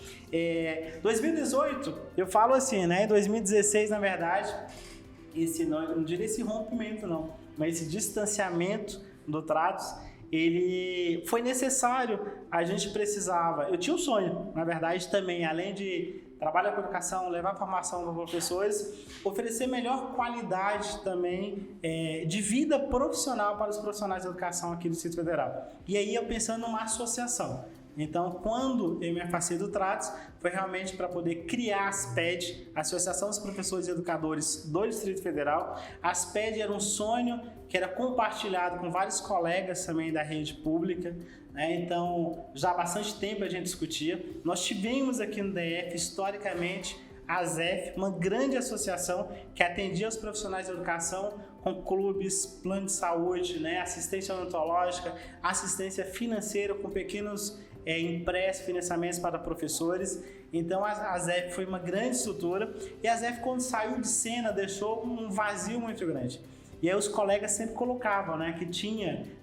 2018, eu falo assim, né? 2016, na verdade, não diria esse rompimento não, mas esse distanciamento do Tratos, ele foi necessário, a gente precisava. Eu tinha um sonho, na verdade, também, além de trabalhar com educação, levar formação para professores, oferecer melhor qualidade também de vida profissional para os profissionais de educação aqui do Distrito Federal. E aí eu pensando numa associação. Então, quando eu me afastei do Tratos, foi realmente para poder criar a ASPED, Associação dos Professores e Educadores do Distrito Federal. A ASPED era um sonho que era compartilhado com vários colegas também da rede pública, né? Então, já há bastante tempo a gente discutia. Nós tivemos aqui no DF, historicamente, a ASEF, uma grande associação que atendia os profissionais de educação com clubes, plano de saúde, né? Assistência odontológica, assistência financeira com pequenos empréstimos, financiamentos para professores. Então a ZEF foi uma grande estrutura e a ZEF, quando saiu de cena, deixou um vazio muito grande. E aí os colegas sempre colocavam, né, que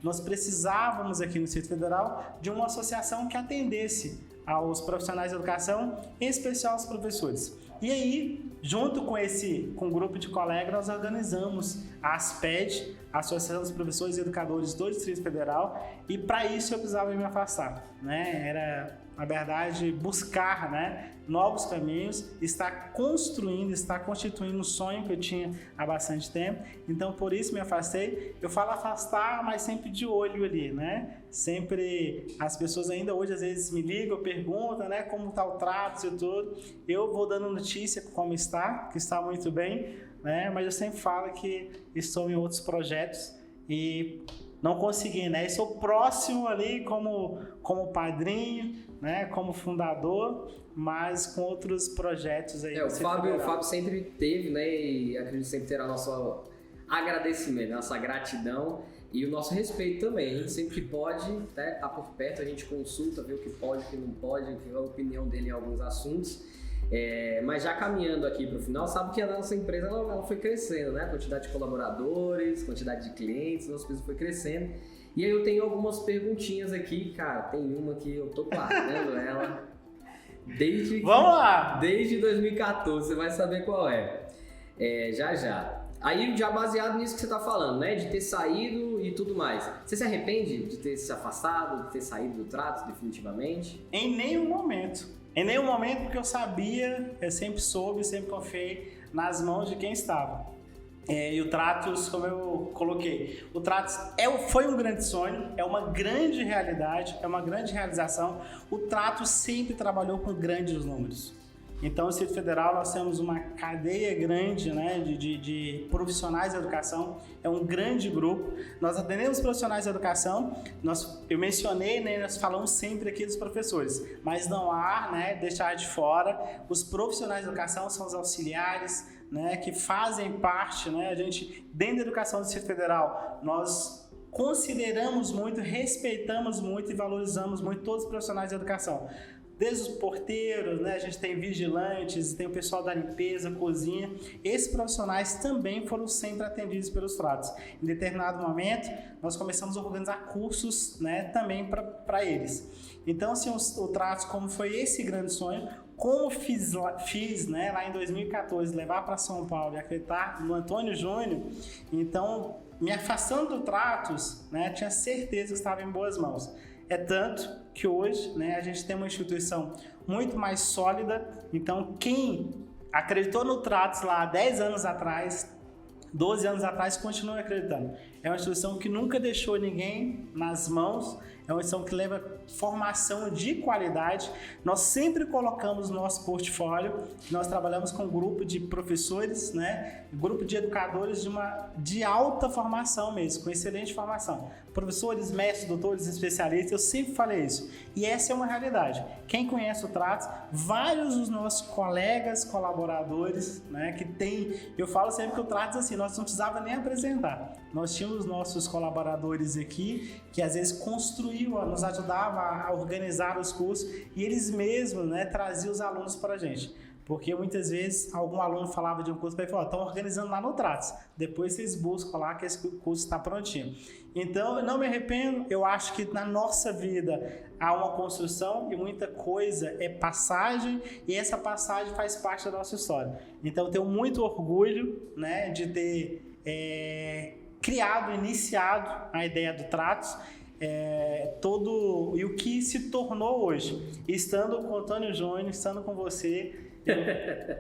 nós precisávamos aqui no Distrito Federal de uma associação que atendesse aos profissionais de educação, em especial aos professores. E aí, junto com o grupo de colegas, nós organizamos a ASPED, a Associação dos Professores e Educadores do Distrito Federal, e para isso eu precisava me afastar, né? Era, na verdade, buscar, né, novos caminhos, estar constituindo um sonho que eu tinha há bastante tempo. Então, por isso me afastei. Eu falo afastar, mas sempre de olho ali, né? Sempre as pessoas ainda hoje às vezes me ligam, perguntam, né, como está o trato e tudo. Eu vou dando notícia como está, que está muito bem, né? Mas eu sempre falo que estou em outros projetos e não consegui, né? Estou próximo ali como padrinho, né? Como fundador, mas com outros projetos aí. O Fábio sempre teve, né? E acredito sempre terá nosso agradecimento, nossa gratidão e o nosso respeito também. A gente sempre que pode, né, tá por perto, a gente consulta, vê o que pode, o que não pode, a opinião dele em alguns assuntos. Mas já caminhando aqui para o final, sabe que a nossa empresa ela foi crescendo, né? A quantidade de colaboradores, quantidade de clientes, nossa empresa foi crescendo. E aí eu tenho algumas perguntinhas aqui, cara. Tem uma que eu tô guardando ela Vamos lá! Desde 2014, você vai saber qual é. Já. Aí, já baseado nisso que você tá falando, né? De ter saído e tudo mais. Você se arrepende de ter se afastado, de ter saído do trato definitivamente? Em nenhum momento. Em nenhum momento, porque eu sabia, eu sempre soube, sempre confiei nas mãos de quem estava. E o Tratos, como eu coloquei, o Tratos foi um grande sonho, é uma grande realidade, é uma grande realização. O Tratos sempre trabalhou com grandes números. Então, no Distrito Federal, nós temos uma cadeia grande, né, de profissionais de educação, é um grande grupo. Nós atendemos profissionais de educação, eu mencionei, né, nós falamos sempre aqui dos professores, mas não há, né, deixar de fora. Os profissionais de educação são os auxiliares, né, que fazem parte, né, a gente, dentro da educação do Distrito Federal, nós consideramos muito, respeitamos muito e valorizamos muito todos os profissionais de educação. desde os porteiros, né? A gente tem vigilantes, tem o pessoal da limpeza, cozinha. Esses profissionais também foram sempre atendidos pelos tratos. Em determinado momento, nós começamos a organizar cursos, né, também para eles. Então, assim, o Tratos, como foi esse grande sonho, como fiz, né, lá em 2014, levar para São Paulo e acreditar no Antônio Júnior, então, me afastando do Tratos, né, tinha certeza que estava em boas mãos. É tanto que hoje, né, a gente tem uma instituição muito mais sólida. Então, quem acreditou no Tratos lá há 10 anos atrás, 12 anos atrás, continua acreditando. É uma instituição que nunca deixou ninguém nas mãos, é uma instituição que leva formação de qualidade. Nós sempre colocamos no nosso portfólio, nós trabalhamos com um grupo de professores, né, grupo de educadores de alta formação mesmo, com excelente formação. Professores, mestres, doutores, especialistas, eu sempre falei isso. E essa é uma realidade. Quem conhece o Tratos, vários dos nossos colegas, colaboradores, né, que tem... Eu falo sempre que o Tratos, assim, nós não precisava nem apresentar. Nós tínhamos nossos colaboradores aqui, que às vezes construíam, nos ajudavam a organizar os cursos, e eles mesmos, né, traziam os alunos para a gente. Porque muitas vezes algum aluno falava de um curso para ele e falava: estão organizando lá no Tratos, depois vocês buscam lá que esse curso está prontinho. Então, eu não me arrependo. Eu acho que na nossa vida há uma construção e muita coisa é passagem, e essa passagem faz parte da nossa história. Então, eu tenho muito orgulho, né, de ter iniciado a ideia do Tratos, e o que se tornou hoje. Estando com o Antônio Júnior, estando com você, eu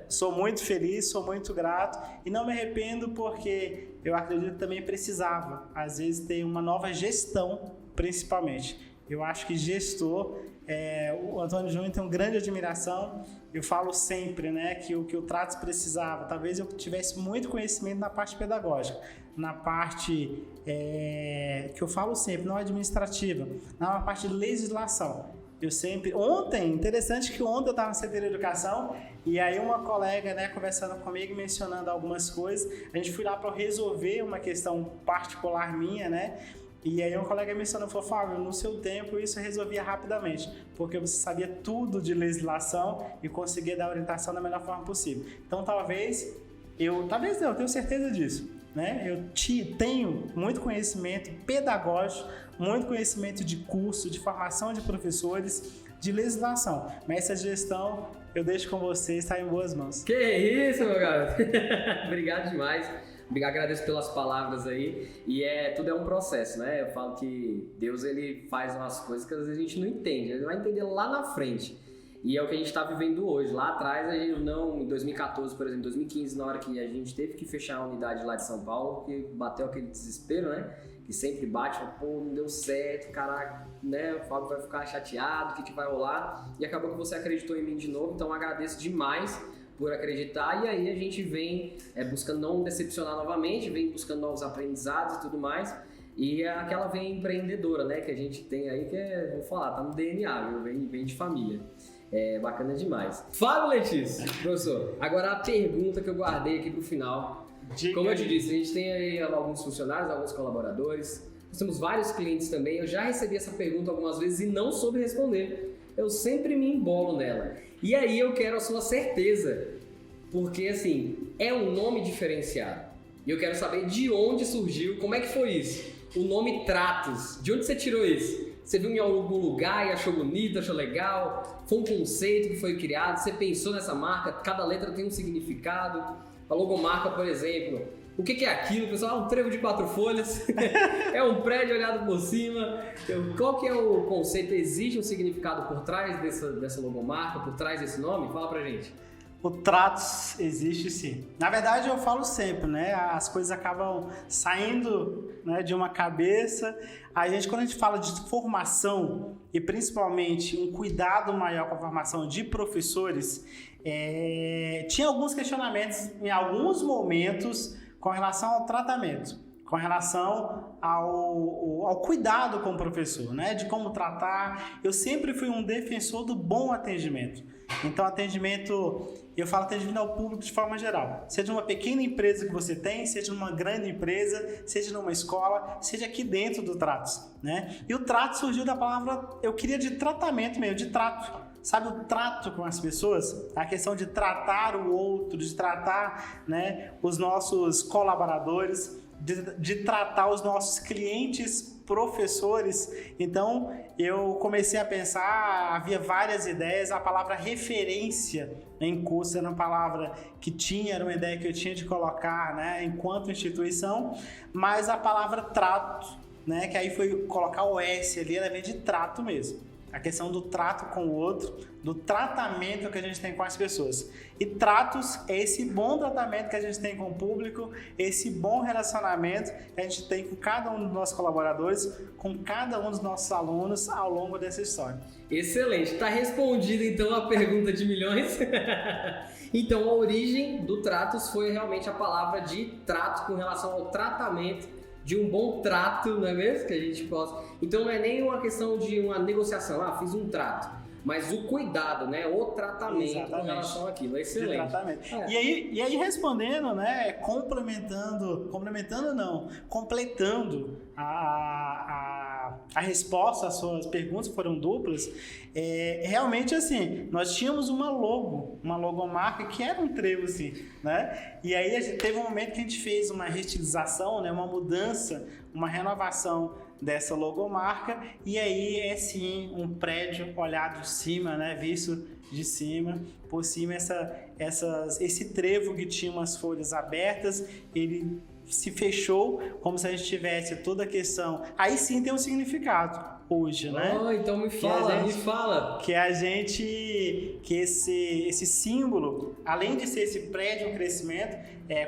sou muito feliz, sou muito grato e não me arrependo, porque eu acredito que também precisava, às vezes, ter uma nova gestão, principalmente. Eu acho que gestor, o Antônio Júnior tem uma grande admiração. Eu falo sempre, né, que o que o Tratos precisava, talvez eu tivesse muito conhecimento na parte pedagógica, na parte que eu falo sempre, não administrativa, na parte de legislação. Eu sempre... Interessante que ontem eu estava na Secretaria de Educação e aí uma colega, né, conversando comigo, mencionando algumas coisas, a gente foi lá para resolver uma questão particular minha, né? E aí um colega mencionou, falou: Fábio, no seu tempo isso eu resolvia rapidamente, porque você sabia tudo de legislação e conseguia dar orientação da melhor forma possível. Então eu tenho certeza disso, né? Eu tenho muito conhecimento pedagógico, muito conhecimento de curso, de formação de professores, de legislação, mas essa gestão eu deixo com vocês, está em boas mãos. Que isso, meu garoto! Obrigado demais. Agradeço pelas palavras aí. E tudo é um processo, né? Eu falo que Deus, ele faz umas coisas que às vezes a gente não entende, ele vai entender lá na frente. E é o que a gente está vivendo hoje. Lá atrás, a gente não, em 2014, por exemplo, em 2015, na hora que a gente teve que fechar a unidade lá de São Paulo, que bateu aquele desespero, né? Que sempre bate, pô, não deu certo, caraca, né? O Fábio vai ficar chateado, o que vai rolar? E acabou que você acreditou em mim de novo, então agradeço demais por acreditar. E aí a gente vem buscando não decepcionar novamente, vem buscando novos aprendizados e tudo mais. E aquela veia empreendedora, né, que a gente tem aí, que vou falar, tá no DNA, viu? Vem de família. É bacana demais. Fala, Letícia, professor. Agora a pergunta que eu guardei aqui pro final. Como eu te disse, a gente tem aí alguns funcionários, alguns colaboradores, nós temos vários clientes também. Eu já recebi essa pergunta algumas vezes e não soube responder. Eu sempre me embolo nela. E aí eu quero a sua certeza, porque assim, é um nome diferenciado. E eu quero saber de onde surgiu, como é que foi isso? O nome Tratos, de onde você tirou isso? Você viu em algum lugar e achou bonito, achou legal? Foi um conceito que foi criado? Você pensou nessa marca? Cada letra tem um significado. A logomarca, por exemplo, o que é aquilo? Pessoal, um trevo de 4 folhas, é um prédio olhado por cima. Qual que é o conceito? Existe um significado por trás dessa logomarca, por trás desse nome? Fala pra gente. O Tratos existe, sim. Na verdade, eu falo sempre, né? As coisas acabam saindo, né, de uma cabeça. Quando a gente fala de formação e principalmente um cuidado maior com a formação de professores, tinha alguns questionamentos em alguns momentos com relação ao tratamento, com relação ao cuidado com o professor, né? De como tratar. Eu sempre fui um defensor do bom atendimento. Então, eu falo atendimento ao público de forma geral. Seja uma pequena empresa que você tem, seja numa grande empresa, seja numa escola, seja aqui dentro do Tratos, né? E o Tratos surgiu da palavra, eu queria de tratamento mesmo, de trato. sabe, o trato com as pessoas, a questão de tratar o outro, de tratar, né, os nossos colaboradores, de tratar os nossos clientes, professores. Então eu comecei a pensar, havia várias ideias, a palavra referência em curso era uma palavra que era uma ideia que eu tinha de colocar, né, enquanto instituição, mas a palavra trato, né, que aí foi colocar o S ali, ela vem de trato mesmo. A questão do trato com o outro, do tratamento que a gente tem com as pessoas. E tratos é esse bom tratamento que a gente tem com o público, esse bom relacionamento que a gente tem com cada um dos nossos colaboradores, com cada um dos nossos alunos ao longo dessa história. Excelente. Está respondida então a pergunta de milhões. Então a origem do tratos foi realmente a palavra de trato com relação ao tratamento, de um bom trato, não é mesmo? Que a gente possa... Então não é nem uma questão de uma negociação, fiz um trato, mas o cuidado, né? O tratamento. Exatamente. Com relação àquilo. Excelente. Tratamento. E aí respondendo, né? Completando a resposta às suas perguntas, foram duplas. Realmente assim, nós tínhamos uma logomarca que era um trevo assim, né? E aí a gente teve um momento que a gente fez uma restilização, né? Uma mudança, uma renovação dessa logomarca, e aí é sim um prédio olhado de cima, né, visto de cima, por cima esse trevo que tinha umas folhas abertas, ele se fechou como se a gente tivesse toda a questão, aí sim tem um significado hoje, né? Então me fala. Que esse símbolo, além de ser esse prédio, um crescimento,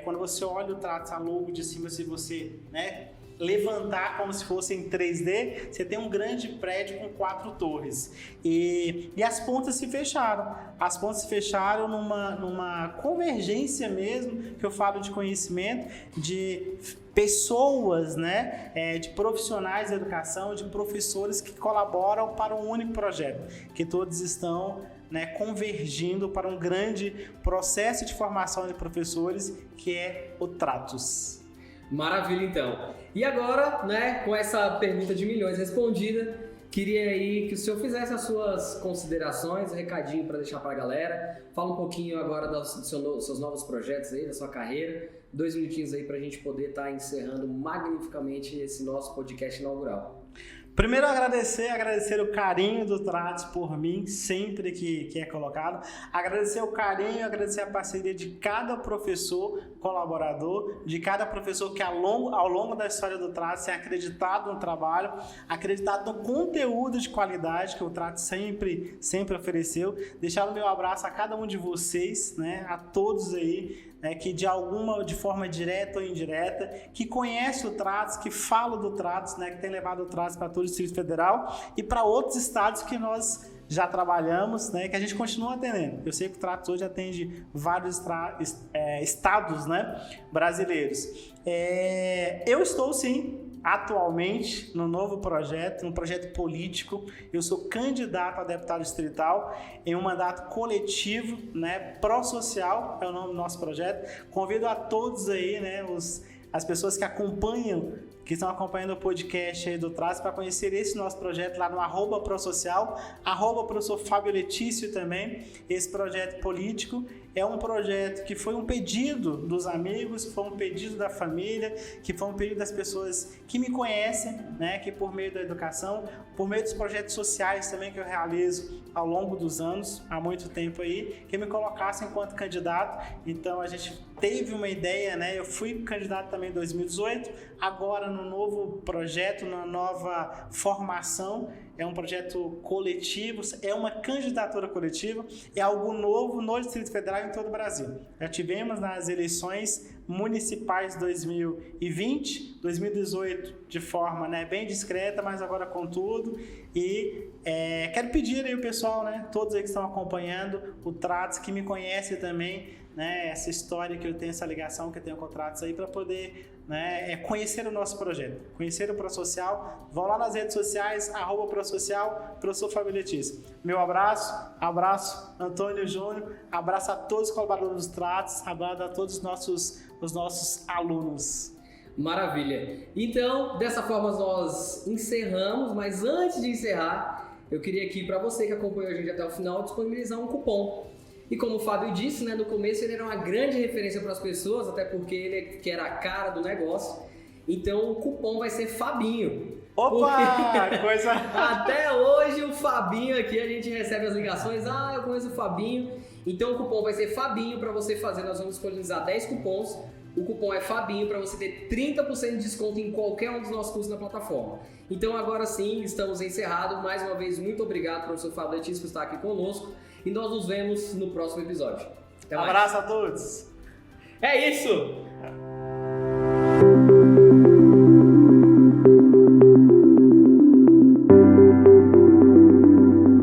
quando você olha o trato, a logo de cima, se você, né, levantar como se fosse em 3D, você tem um grande prédio com 4 torres. E as pontas se fecharam. As pontas se fecharam numa convergência mesmo, que eu falo de conhecimento, de pessoas, né, de profissionais da educação, de professores que colaboram para um único projeto, que todos estão, né, convergindo para um grande processo de formação de professores, que é o Tratos. Maravilha, então. E agora, né, com essa pergunta de milhões respondida, queria aí que o senhor fizesse as suas considerações, um recadinho para deixar para a galera. Fala um pouquinho agora dos seus novos projetos aí, da sua carreira. 2 minutinhos aí para a gente poder estar encerrando magnificamente esse nosso podcast inaugural. Primeiro agradecer o carinho do Tratos por mim, sempre que é colocado. Agradecer o carinho, agradecer a parceria de cada professor colaborador, de cada professor que ao longo da história do Tratos tem acreditado no trabalho, acreditado no conteúdo de qualidade que o Tratos sempre ofereceu. Deixar o meu abraço a cada um de vocês, né, a todos aí, que de forma direta ou indireta, que conhece o Tratos, que fala do Tratos, né, que tem levado o Tratos para todo o Distrito Federal e para outros estados que nós já trabalhamos, né, que a gente continua atendendo. Eu sei que o Tratos hoje atende vários estados, né, brasileiros. Eu estou sim atualmente no novo projeto, um projeto político. Eu sou candidato a deputado distrital em um mandato coletivo, né, pró-social, é o nome do nosso projeto. Convido a todos aí, né, as pessoas que estão acompanhando o podcast aí do Tratos para conhecer esse nosso projeto lá no @prosocial, @professor Fábio Letício também. Esse projeto político é um projeto que foi um pedido dos amigos, foi um pedido da família, que foi um pedido das pessoas que me conhecem, né, que por meio da educação, por meio dos projetos sociais também que eu realizo ao longo dos anos, há muito tempo aí, que me colocassem enquanto candidato. Então a gente teve uma ideia, né? Eu fui candidato também em 2018, agora no novo projeto, na nova formação, é um projeto coletivo, é uma candidatura coletiva, é algo novo no Distrito Federal e em todo o Brasil. Já tivemos nas eleições municipais 2020, 2018 de forma, né, bem discreta, mas agora com tudo. E quero pedir aí o pessoal, né, todos aí que estão acompanhando o Tratos, que me conhecem também, né, essa história que eu tenho, essa ligação que eu tenho com o Tratos aí, para poder, né, conhecer o nosso projeto, conhecer o ProSocial. Vão lá nas redes sociais, @ProSocial, professor Fábio Letício. Meu abraço Antônio Júnior, abraço a todos os colaboradores dos Tratos, abraço a todos os nossos alunos. Maravilha. Então, dessa forma nós encerramos, mas antes de encerrar, eu queria aqui para você que acompanhou a gente até o final disponibilizar um cupom. E como o Fábio disse, né, no começo ele era uma grande referência para as pessoas, até porque ele que era a cara do negócio. Então o cupom vai ser Fabinho. Opa! Coisa... Até hoje o Fabinho aqui, a gente recebe as ligações, eu conheço o Fabinho. Então o cupom vai ser Fabinho para você fazer, nós vamos disponibilizar 10 cupons. O cupom é Fabinho para você ter 30% de desconto em qualquer um dos nossos cursos na plataforma. Então agora sim, estamos encerrados. Mais uma vez, muito obrigado, professor Fábio Letício, por estar aqui conosco. E nós nos vemos no próximo episódio. Até mais. Abraço a todos! É isso!